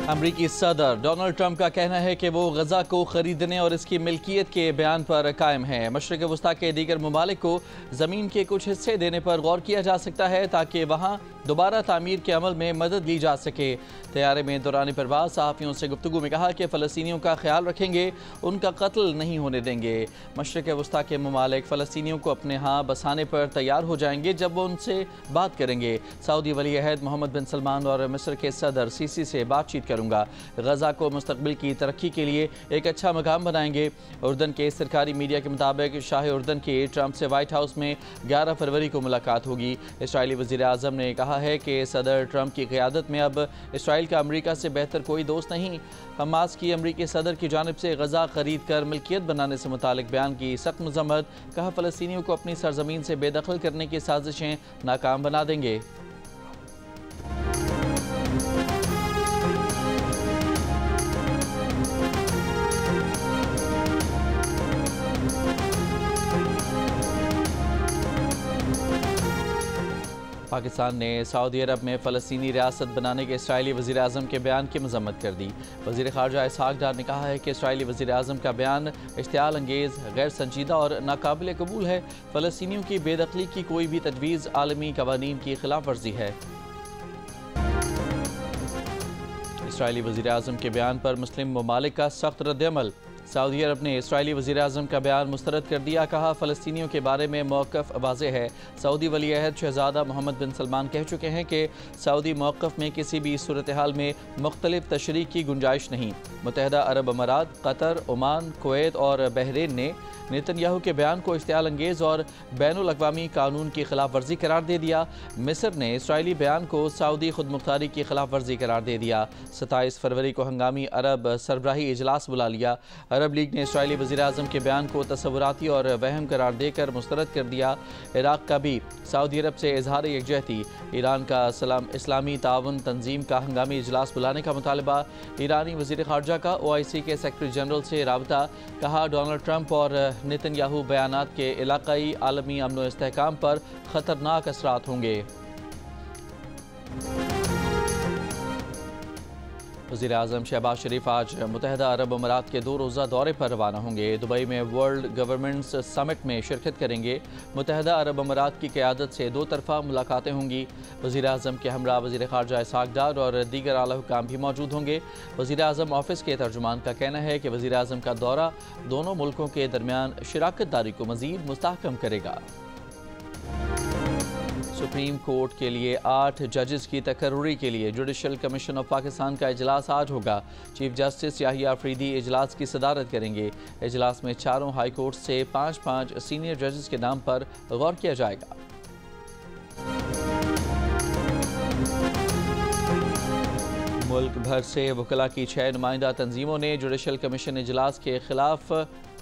अमरीकी सदर Donald Trump का कहना है कि वो गजा को खरीदने और इसकी मिल्कियत के बयान पर कायम है। मशरिक़ वस्ता के दीगर ममालिक को ज़मीन के कुछ हिस्से देने पर गौर किया जा सकता है ताकि वहाँ दोबारा तामीर के अमल में मदद ली जा सके। तैयारे में दौरान परवाज़ सहाफ़ियों से गुफ्तगू में कहा कि फ़लस्तीनियों का ख्याल रखेंगे, उनका कत्ल नहीं होने देंगे। मशरिक़ वस्ता के ममालिक फ़लस्तीनियों को अपने यहाँ बसाने पर तैयार हो जाएंगे जब वो उनसे बात करेंगे। सऊदी वली अहद मोहम्मद बिन सलमान और मिस्र के सदर सीसी से बातचीत करूँगा। गजा को मुस्तकबिल की तरक्की के लिए एक अच्छा मकाम बनाएंगे। उर्दन के सरकारी मीडिया के मुताबिक शाह उर्दन के ट्रंप से वाइट हाउस में 11 फरवरी को मुलाकात होगी। इसराइली वज़ीर आज़म ने कहा है कि सदर ट्रंप की क़यादत में अब इसराइल का अमरीका से बेहतर कोई दोस्त नहीं। हमास की अमरीकी सदर की जानिब से गजा खरीद कर मिल्कियत बनाने से मुतालिक बयान की सख्त मज़म्मत। कहा फ़लस्तीनियों को अपनी सरजमीन से बेदखल करने की साजिशें नाकाम बना देंगे। पाकिस्तान ने सऊदी अरब में फ़लस्तीनी रियासत बनाने के इसराइली वज़ीर आज़म के बयान की मज़म्मत कर दी। वज़ीर ख़ारजा इसहाक़ डार ने कहा है कि इसराइली वज़ीर आज़म का बयान इश्तियाल अंगेज़, गैर संजीदा और नाकाबिल कबूल है। फ़लस्तीनियों की बेदखली की कोई भी तजवीज़ आलमी कवानीन की खिलाफ वर्जी है। इसराइली वज़ीर आज़म के बयान पर मुस्लिम ममालिक का सख्त रद्द-ए-अमल। सऊदी अरब ने इसराइली वज़ीर आज़म का बयान मुस्तरद कर दिया। कहा फ़लस्तीनियों के बारे में मौक़िफ़ वाज़ेह है। सऊदी वली अहद शहज़ादा मोहम्मद बिन सलमान कह चुके हैं कि सऊदी मौक़िफ़ में किसी भी सूरत हाल में मुख्तलिफ तशरीक़ की गुंजाइश नहीं। मुत्तहिदा अरब अमारात, कतर, ओमान, कुवैत और बहरीन ने नेतन्याहू के बयान को इश्तियाल अंगेज़ और बैनुल अक़वामी कानून की खिलाफ वर्जी करार दे दिया। मिस्र ने इसराइली बयान को सऊदी खुद मुख्तारी की खिलाफ वर्जी करार दे दिया। 27 फरवरी को हंगामी अरब सरबराही इजलास बुला लिया। अरब लीग ने इसराइली वज़ीर आज़म के बयान को तसव्वुराती और वहम करार देकर मुस्तरद कर दिया। इराक़ का भी सऊदी अरब से इजहार यकजहती। ईरान का इस्लामी ताउन तंजीम का हंगामी इजलास बुलाने का मुतालबा। ईरानी वज़ीर ख़ारजा का OIC के सेक्रेटरी जनरल से राबता। कहा डोनाल्ड ट्रंप और नेतन्याहू बयानात के इलाक़ाई आलमी अमन व इस्तेहकाम पर ख़तरनाक असरात होंगे। वज़ीर आज़म शहबाज शरीफ आज मुत्तहिदा अरब अमारात के 2 रोज़ा दौरे पर रवाना होंगे। दुबई में वर्ल्ड गवर्नमेंट्स समिट में शिरकत करेंगे। मुत्तहिदा अरब अमारात की क़यादत से 2 तरफ़ा मुलाकातें होंगी। वज़ीर आज़म के हमरा वज़ीर ख़ारजा इसहाक़ डार और दीगर आला हुकाम भी मौजूद होंगे। वज़ीर आज़म ऑफ़िस के तर्जुमान का कहना है कि वज़ीर आज़म का दौरा दोनों मुल्कों के दरमियान शराकत दारी को मज़ीद मुस्तहकम करेगा। सुप्रीम कोर्ट के लिए 8 जजेस की तकर्रुरी के लिए जुडिशल कमीशन ऑफ पाकिस्तान का इजलास आज होगा। चीफ जस्टिस याहिया अफरीदी इजलास की सदारत करेंगे। इजलास में चारों हाई कोर्ट से 5-5 सीनियर जजेस के नाम पर गौर किया जाएगा। मुल्क भर से वकला की 6 नुमाइंदा तंजीमों ने जुडिशल कमीशन इजलास के खिलाफ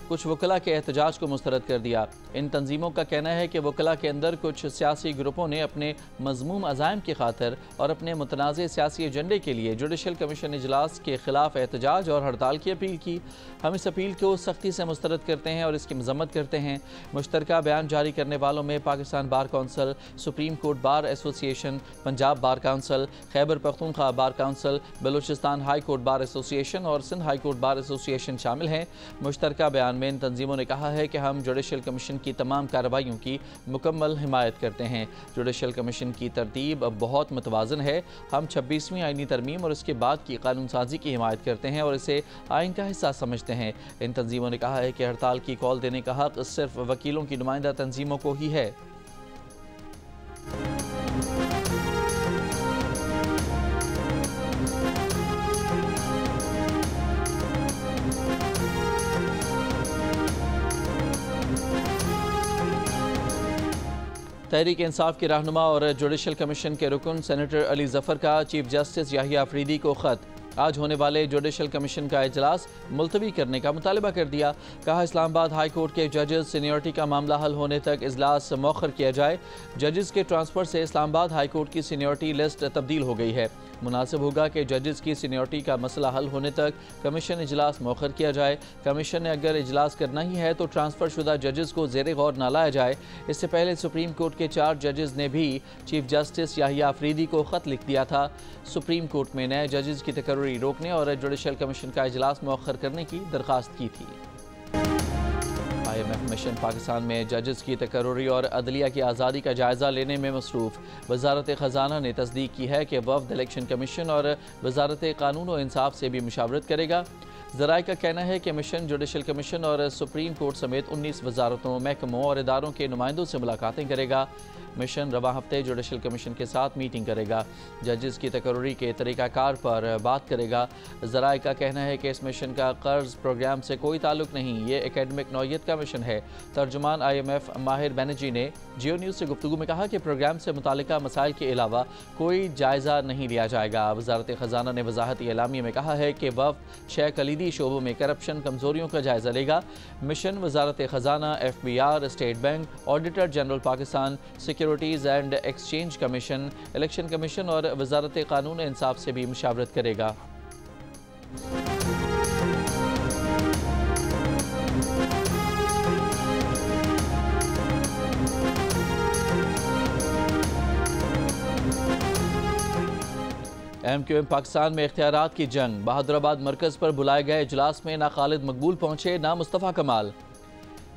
कुछ वकला के एहतजाज को मुस्तरद कर दिया। इन तंजीमों का कहना है कि वकला के अंदर कुछ सियासी ग्रुपों ने अपने मज़मूम अज़ाइम की खातिर और अपने मुतनाज़ सियासी एजेंडे के लिए जुडिशल कमीशन इजलास के खिलाफ एहतजाज और हड़ताल की अपील की। हम इस अपील को सख्ती से मुस्तरद करते हैं और इसकी मज़म्मत करते हैं। मुश्तरका बयान जारी करने वालों में Pakistan bar council, supreme court bar association, Punjab bar council, Khyber Pakhtunkhwa bar council, Balochistan high court bar association और Sindh high court bar association शामिल हैं। मुश्तरका बयान में इन तंजीमों ने कहा है कि हम जुडिशल कमीशन की तमाम कार्रवाइयों की मुकम्मल हिमायत करते हैं। जुडिशल कमीशन की तरतीब अब बहुत मुतवाज़न है। हम 26वीं आईनी तरमीम और इसके बाद की कानून साजी की हिमायत करते हैं और इसे आइन का हिस्सा समझते हैं। इन तंजीमों ने कहा है कि हड़ताल की कॉल देने का हक़ सिर्फ वकीलों की नुमाइंदा तंजीमों को ही है। तहरीक इंसाफ के रहनुमा और जुडिशल कमीशन के रुकन सेनेटर अली ज़फ़र का चीफ जस्टिस याहिया अफरीदी को ख़त। आज होने वाले जुडिशल कमीशन का इजलास मुलतवी करने का मुतालबा कर दिया। कहा इस्लामाबाद हाई कोर्ट के जजेस सीनियरिटी का मामला हल होने तक इजलास मौखर किया जाए। जजेस के ट्रांसफ़र से इस्लामाबाद हाई कोर्ट की सीनियरिटी लिस्ट तब्दील हो गई है। मुनासिब होगा कि जजेस की सीनियरिटी का मसला हल होने तक कमीशन इजलास मौखर किया जाए। कमीशन ने अगर इजलास करना ही है तो ट्रांसफ़र शुदा जजेस को ज़ेरे गौर न लाया जाए। इससे पहले सुप्रीम कोर्ट के 4 जजेस ने भी चीफ जस्टिस याहिया अफरीदी को ख़त लिख दिया था। सुप्रीम कोर्ट में नए जजेस की तकर्रुरी तकर्री रोकने और जुडिशल कमीशन का इजलास मौखर करने की दरख्वास्त की थी। IMF मिशन पाकिस्तान में जजेस की तकर्री और अदलिया की आज़ादी का जायज़ा लेने में मसरूफ़। वजारत ख़जाना ने तस्दीक की है कि वफ़द इलेक्शन कमीशन और वजारत कानून व इंसाफ से भी मुशावरत करेगा। ज़राए का कहना है कि मिशन जुडिशल कमीशन और सुप्रीम कोर्ट समेत 19 वजारतों, महकमों और इदारों के नुमाइंदों से मुलाकातें करेगा। मिशन रवा हफ्ते जुडिशल कमीशन के साथ मीटिंग करेगा, जजेस की तकर्री के तरीक़ाकार पर बात करेगा। ज़राए का कहना है कि इस मिशन का कर्ज प्रोग्राम से कोई ताल्लुक नहीं, ये एकेडमिक नौयत का मिशन है। तर्जुमान IMF माहिर बैनर्जी ने जियो न्यूज़ से गुफ्तगू में कहा कि प्रोग्राम से मुतालिका मसाइल के अलावा कोई जायज़ा नहीं लिया जाएगा। वजारत ख़जाना ने वजाहती एलामिया में कहा है कि वफ़द 6 कलीदी शोबों में करप्शन कमज़ोरियों का जायज़ा लेगा। Mission Wazarat Khazana, FBR, state bank, auditor general Pakistan, securities and exchange commission, election commission और वजारत कानून इंसाफ से भी मुशावरत करेगा। MQM पाकिस्तान में इख्तियारात की जंग। बहादुराबाद मरकज़ पर बुलाए गए इजलास में ना खालिद मकबूल पहुंचे, ना मुस्तफ़ा कमाल।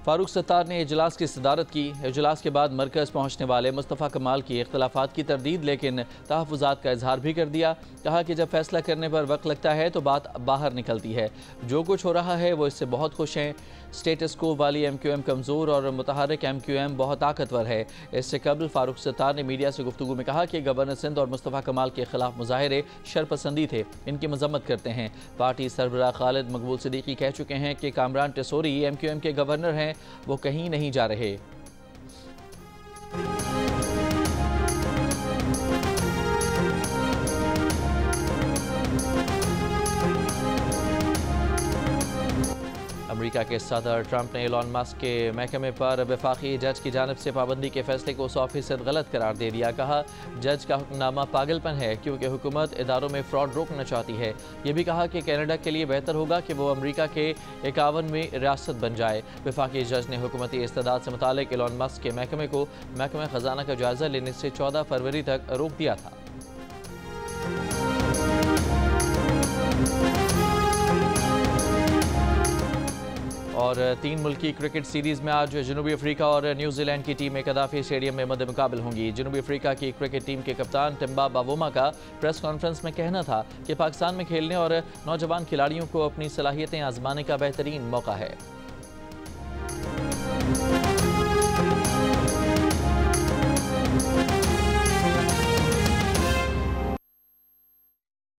फारूक सत्तार ने इजलास की सदारत की। इजलास के बाद मरकज़ पहुँचने वाले मुस्तफ़ा कमाल की इख्तलाफात की तरदीद लेकिन तहफ़्फ़ुज़ात का इजहार भी कर दिया। कहा कि जब फैसला करने पर वक्त लगता है तो बात बाहर निकलती है। जो कुछ हो रहा है वो इससे बहुत खुश हैं। स्टेटस को वाली MQM कमज़ोर और मुतहर्रिक MQM बहुत ताकतवर है। इससे कबल फारूक सत्तार ने मीडिया से गुफ्तगू में कहा कि गवर्नर सिंध और मुस्तफ़ा कमाल के खिलाफ मुजाहिरे शरपसंदी थे, इनकी मजम्मत करते हैं। पार्टी सरबराह खालिद मकबूल सिद्दीकी कह चुके हैं कि कामरान टेसोरी MQM के गवर्नर हैं, वो कहीं नहीं जा रहे। अमेरिका के सदर ट्रंप ने एलन मस्क के महकमे पर वफाकी जज की जानिब से पाबंदी के फैसले को 100% गलत करार दे दिया। कहा जज का हुक्मनामा पागलपन है क्योंकि हुकूमत इदारों में फ्रॉड रोकना चाहती है। ये भी कहा कि कनाडा के लिए बेहतर होगा कि वो अमेरिका के 51वीं रियासत बन जाए। वफाकी जज ने हुकूमती इस्तेदाद से मुतालिक एलन मस्क के महकमे को महकमा खजाना का जायजा लेने से 14 फरवरी तक रोक दिया था। और 3 मुल्की क्रिकेट सीरीज़ में आज जनूबी अफ्रीका और न्यूजीलैंड की टीमें कदाफी स्टेडियम में मद्दे मुकाबल होंगी। जनूबी अफ्रीका की क्रिकेट टीम के कप्तान टिम्बा बावोमा का प्रेस कॉन्फ्रेंस में कहना था कि पाकिस्तान में खेलने और नौजवान खिलाड़ियों को अपनी सलाहियतें आजमाने का बेहतरीन मौका है।